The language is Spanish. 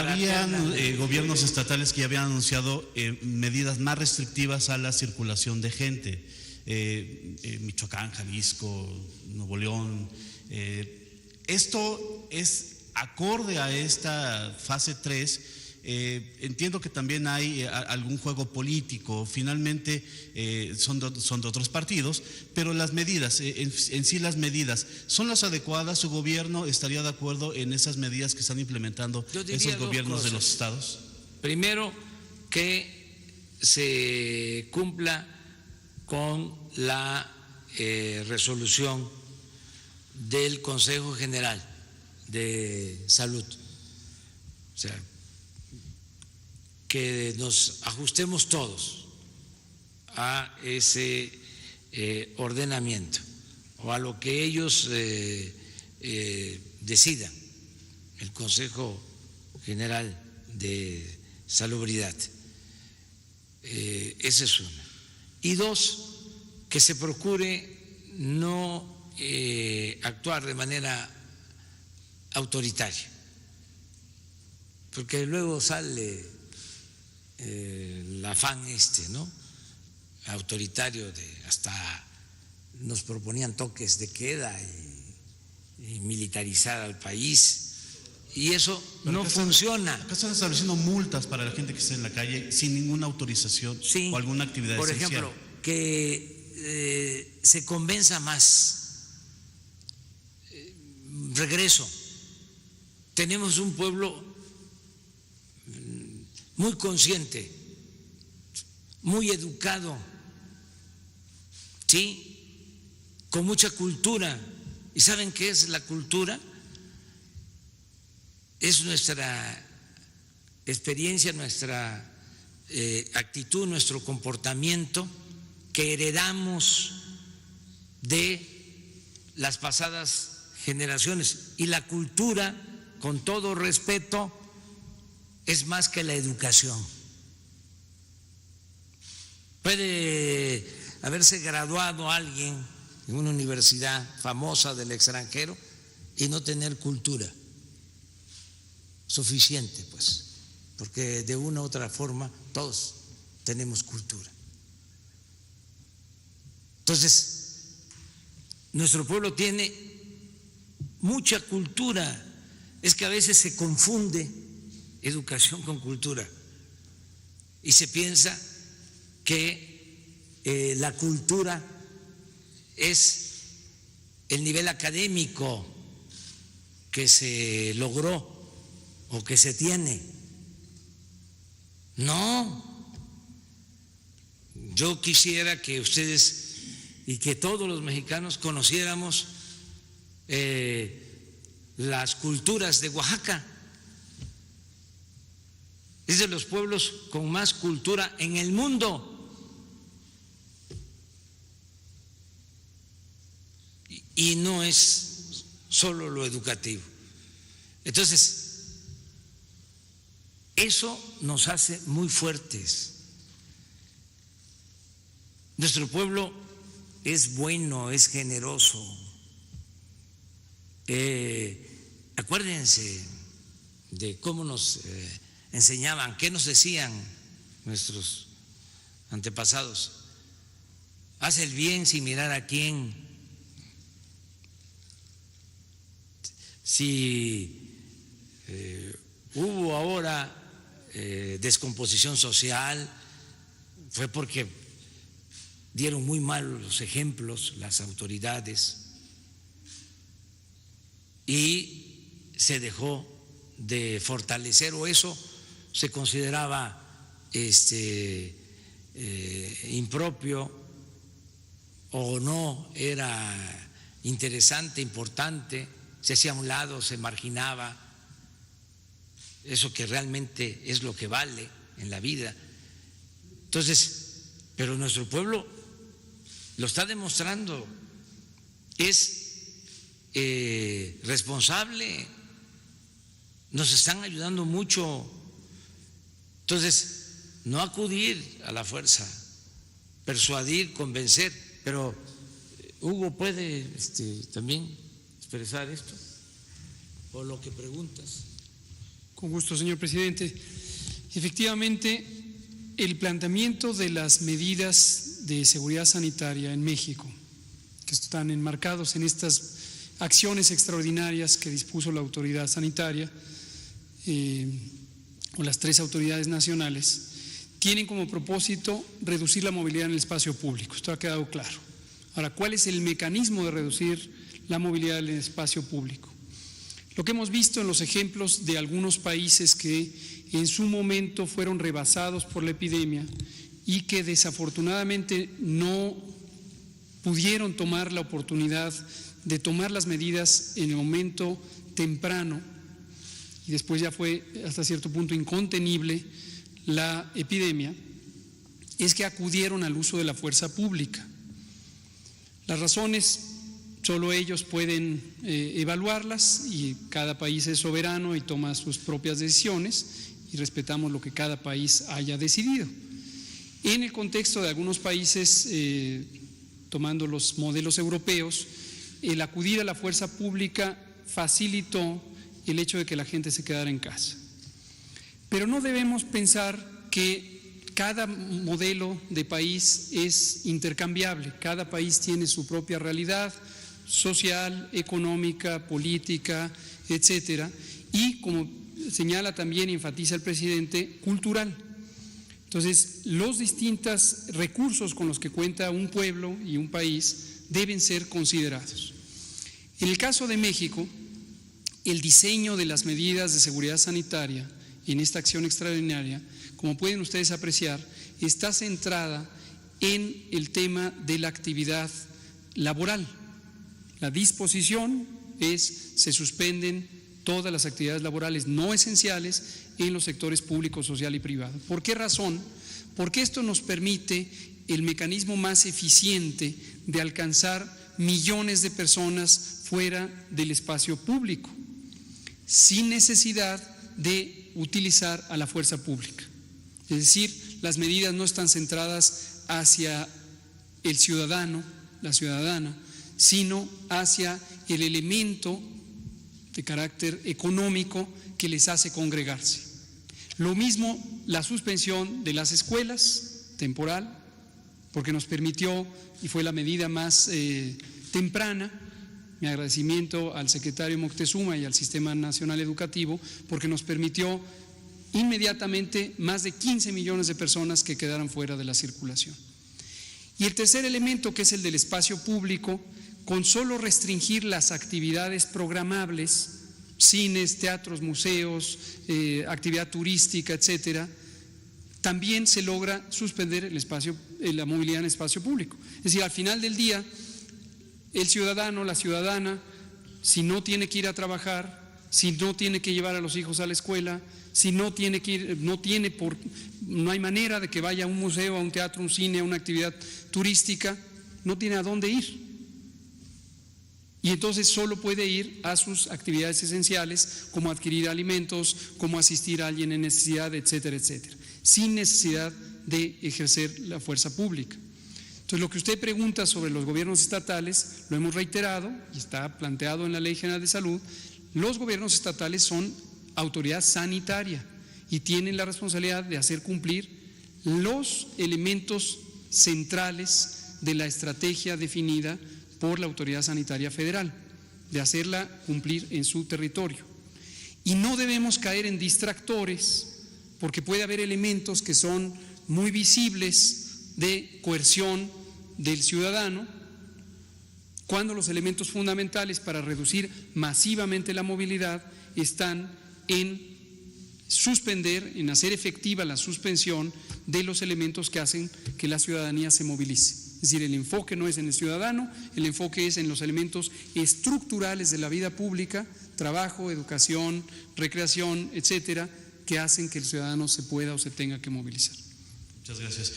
Habían gobiernos estatales que ya habían anunciado medidas más restrictivas a la circulación de gente. Michoacán, Jalisco, Nuevo León. Esto es acorde a esta fase 3. Entiendo que también hay algún juego político, finalmente son de otros partidos, pero las medidas, en sí las medidas, ¿son las adecuadas? ¿Su gobierno estaría de acuerdo en esas medidas que están implementando esos gobiernos de los estados? Primero, que se cumpla con la resolución del Consejo General de Salud, o sea, que nos ajustemos todos a ese ordenamiento o a lo que ellos decidan, el Consejo General de Salubridad. Esa es una. Y dos, que se procure no actuar de manera autoritaria, porque luego sale el afán ¿no? Autoritario, hasta nos proponían toques de queda y militarizar al país, y eso no funciona. Acá están estableciendo multas para la gente que está en la calle sin ninguna autorización o alguna actividad por esencial. Ejemplo, que se convenza más. Regreso. Tenemos un pueblo muy consciente, muy educado, ¿sí? Con mucha cultura. ¿Y saben qué es la cultura? Es nuestra experiencia, nuestra actitud, nuestro comportamiento que heredamos de las pasadas generaciones. Y la cultura, con todo respeto, es más que la educación. Puede haberse graduado alguien en una universidad famosa del extranjero y no tener cultura suficiente, pues, porque de una u otra forma todos tenemos cultura. Entonces, nuestro pueblo tiene mucha cultura. Es que a veces se confunde educación con cultura y se piensa que la cultura es el nivel académico que se logró o que se tiene. No, yo quisiera que ustedes y que todos los mexicanos conociéramos las culturas de Oaxaca. Es de los pueblos con más cultura en el mundo. Y no es solo lo educativo. Entonces, eso nos hace muy fuertes. Nuestro pueblo es bueno, es generoso. Acuérdense de cómo nos enseñaban, qué nos decían nuestros antepasados. Haz el bien sin mirar a quién. Si hubo ahora descomposición social, fue porque dieron muy malos ejemplos las autoridades y se dejó de fortalecer, o eso se consideraba impropio o no era interesante, importante, se hacía a un lado, se marginaba eso que realmente es lo que vale en la vida. Entonces, pero nuestro pueblo lo está demostrando, es responsable, nos están ayudando mucho. Entonces, no acudir a la fuerza, persuadir, convencer. Pero Hugo puede también expresar esto o lo que preguntas. Con gusto, señor presidente. Efectivamente, el planteamiento de las medidas de seguridad sanitaria en México, que están enmarcados en estas acciones extraordinarias que dispuso la autoridad sanitaria o las 3 autoridades nacionales, tienen como propósito reducir la movilidad en el espacio público. Esto ha quedado claro. Ahora, ¿cuál es el mecanismo de reducir la movilidad en el espacio público? Lo que hemos visto en los ejemplos de algunos países que en su momento fueron rebasados por la epidemia y que desafortunadamente no pudieron tomar la oportunidad de tomar las medidas en el momento temprano, y después ya fue hasta cierto punto incontenible la epidemia, es que acudieron al uso de la fuerza pública. Las razones solo ellos pueden evaluarlas, y cada país es soberano y toma sus propias decisiones, y respetamos lo que cada país haya decidido. En el contexto de algunos países, tomando los modelos europeos, el acudir a la fuerza pública facilitó el hecho de que la gente se quedara en casa. Pero no debemos pensar que cada modelo de país es intercambiable. Cada país tiene su propia realidad social, económica, política, etcétera, y como señala también y enfatiza el presidente, cultural. Entonces, los distintos recursos con los que cuenta un pueblo y un país deben ser considerados. En el caso de México, el diseño de las medidas de seguridad sanitaria en esta acción extraordinaria, como pueden ustedes apreciar, está centrada en el tema de la actividad laboral. La disposición es: se suspenden todas las actividades laborales no esenciales en los sectores público, social y privado. ¿Por qué razón? Porque esto nos permite el mecanismo más eficiente de alcanzar millones de personas fuera del espacio público, sin necesidad de utilizar a la fuerza pública. Es decir, las medidas no están centradas hacia el ciudadano, la ciudadana, sino hacia el elemento de carácter económico que les hace congregarse. Lo mismo la suspensión de las escuelas, temporal, porque nos permitió, y fue la medida más temprana. Mi agradecimiento al secretario Moctezuma y al Sistema Nacional Educativo, porque nos permitió inmediatamente más de 15 millones de personas que quedaran fuera de la circulación. Y el tercer elemento, que es el del espacio público, con solo restringir las actividades programables, cines, teatros, museos, actividad turística, etcétera, también se logra suspender la movilidad en el espacio público. Es decir, al final del día, el ciudadano, la ciudadana, si no tiene que ir a trabajar, si no tiene que llevar a los hijos a la escuela, si no tiene que ir, no hay manera de que vaya a un museo, a un teatro, a un cine, a una actividad turística, no tiene a dónde ir. Y entonces solo puede ir a sus actividades esenciales, como adquirir alimentos, como asistir a alguien en necesidad, etcétera, etcétera, sin necesidad de ejercer la fuerza pública. Entonces, lo que usted pregunta sobre los gobiernos estatales, lo hemos reiterado y está planteado en la Ley General de Salud. Los gobiernos estatales son autoridad sanitaria y tienen la responsabilidad de hacer cumplir los elementos centrales de la estrategia definida por la Autoridad Sanitaria Federal, de hacerla cumplir en su territorio. Y no debemos caer en distractores, porque puede haber elementos que son muy visibles de coerción del ciudadano, cuando los elementos fundamentales para reducir masivamente la movilidad están en suspender, en hacer efectiva la suspensión de los elementos que hacen que la ciudadanía se movilice. Es decir, el enfoque no es en el ciudadano, el enfoque es en los elementos estructurales de la vida pública, trabajo, educación, recreación, etcétera, que hacen que el ciudadano se pueda o se tenga que movilizar. Muchas gracias.